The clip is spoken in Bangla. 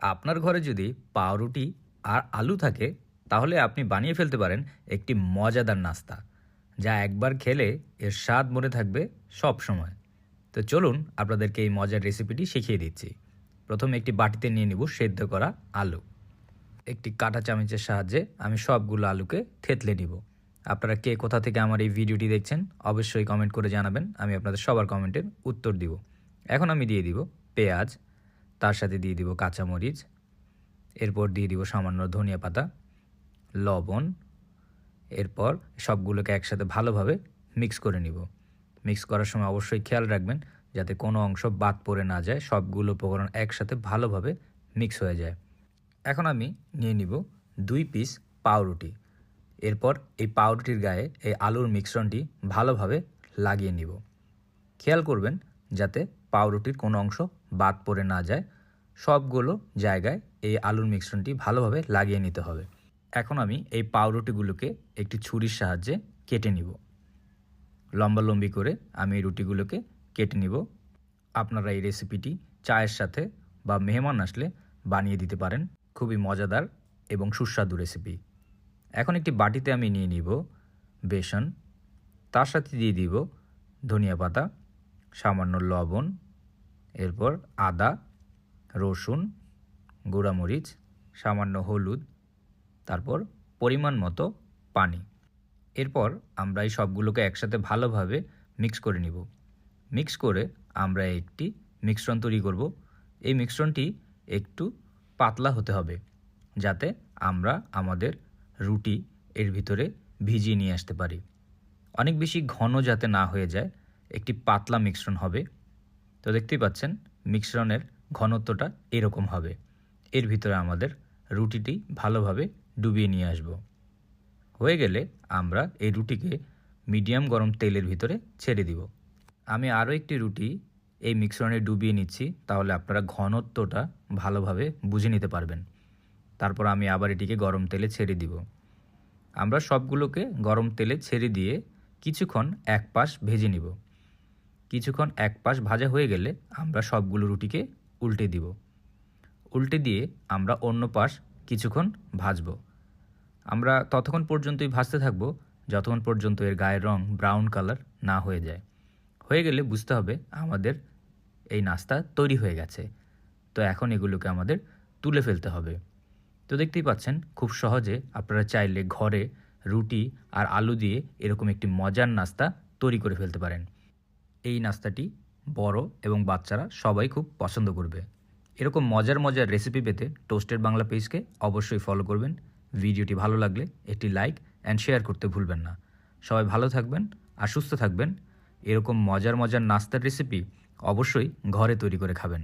আপনার ঘরে যদি পাউরুটি আর আলু থাকে তাহলে আপনি বানিয়ে ফেলতে পারেন একটি মজাদার নাস্তা, যা একবার খেলে এর স্বাদ মনে থাকবে সব সময়। তো চলুন আপনাদেরকে এই মজার রেসিপিটি শিখিয়ে দিচ্ছি। প্রথমে একটি বাটিতে নিয়ে নিব সেদ্ধ করা আলু। একটি কাঁটা চামচের সাহায্যে আমি সবগুলো আলুকে থেতলে নিব। আপনারা কে কোথা থেকে আমার এই ভিডিওটি দেখছেন অবশ্যই কমেন্ট করে জানাবেন, আমি আপনাদের সবার কমেন্টের উত্তর দিব। এখন আমি দিয়ে দিব পেঁয়াজ, তার সাথে দিয়ে দিব কাঁচামরিচ, এরপর দিয়ে দিব সামান্য ধনিয়া পাতা, লবণ। এরপর সবগুলোকে একসাথে ভালোভাবে মিক্স করে নিব। মিক্স করার সময় অবশ্যই খেয়াল রাখবেন যাতে কোনো অংশ বাদ পড়ে না যায়, সবগুলো উপকরণ একসাথে ভালোভাবে মিক্স হয়ে যায়। এখন আমি নিয়ে নিব 2 পিস পাউরুটি। এরপর এই পাউরুটির গায়ে এই আলুর মিশ্রণটি ভালোভাবে লাগিয়ে নিব। খেয়াল করবেন যাতে পাউরুটির কোনো অংশ বাদ পড়ে না যায়, সবগুলো জায়গায় এই আলুর মিশ্রণটি ভালোভাবে লাগিয়ে নিতে হবে। এখন আমি এই পাউরুটিগুলোকে একটি ছুরির সাহায্যে কেটে নিব। লম্বালম্বি করে আমি এই রুটিগুলোকে কেটে নিব। আপনারা এই রেসিপিটি চায়ের সাথে বা মেহমান আসলে বানিয়ে দিতে পারেন। খুবই মজাদার এবং সুস্বাদু রেসিপি। এখন একটি বাটিতে আমি নিয়ে নিব বেসন, তার সাথে দিয়ে দিব ধনিয়া পাতা, সামান্য লবণ, এরপর আদা, রসুন, গুঁড়ামরিচ, সামান্য হলুদ, তারপর পরিমাণ মতো পানি। এরপর আমরা এই সবগুলোকে একসাথে ভালোভাবে মিক্স করে নিব। মিক্স করে আমরা একটি মিশ্রণ তৈরি করব। এই মিশ্রণটি একটু পাতলা হতে হবে যাতে আমরা আমাদের রুটি এর ভিতরে ভিজিয়ে নিয়ে আসতে পারি। অনেক বেশি ঘন যাতে না হয়ে যায়, একটি পাতলা মিশ্রণ হবে। তো দেখতেই পাচ্ছেন মিশ্রণের ঘনত্বটা এরকম হবে। এর ভিতরে আমাদের রুটিটি ভালোভাবে ডুবিয়ে নিয়ে আসব। হয়ে গেলে আমরা এই রুটিকে মিডিয়াম গরম তেলের ভিতরে ছেড়ে দিব। আমি আরও একটি রুটি এই মিশ্রণে ডুবিয়ে নিচ্ছি, তাহলে আপনারা ঘনত্বটা ভালোভাবে বুঝে নিতে পারবেন। তারপর আমি আবার এটিকে গরম তেলে ছেড়ে দিব। আমরা সবগুলোকে গরম তেলে ছেড়ে দিয়ে কিছুক্ষণ এক পাশ ভেজে নিব। কিছুক্ষণ এক পাশ ভাজা হয়ে গেলে আমরা সবগুলো রুটিকে উল্টে দিব। উল্টে দিয়ে আমরা অন্য পাশ কিছুক্ষণ ভাজব। আমরা ততক্ষণ পর্যন্তই ভাজতে থাকব যতক্ষণ পর্যন্ত এর গায়ের রং ব্রাউন কালার না হয়ে যায়। হয়ে গেলে বুঝতে হবে আমাদের এই নাস্তা তৈরি হয়ে গেছে। তো এখন এগুলোকে আমাদের তুলে ফেলতে হবে। তো দেখতেই পাচ্ছেন খুব সহজে আপনারা চাইলে ঘরে রুটি আর আলু দিয়ে এরকম একটি মজার নাস্তা তৈরি করে ফেলতে পারেন। এই নাস্তাটি বড় এবং বাচ্চারা সবাই খুব পছন্দ করবে। এরকম মজার মজার রেসিপি পেতে টোস্টেড বাংলা পেজকে অবশ্যই ফলো করবেন। ভিডিওটি ভালো লাগলে একটি লাইক অ্যান্ড শেয়ার করতে ভুলবেন না। সবাই ভালো থাকবেন আর সুস্থ থাকবেন। এরকম মজার মজার নাস্তার রেসিপি অবশ্যই ঘরে তৈরি করে খাবেন।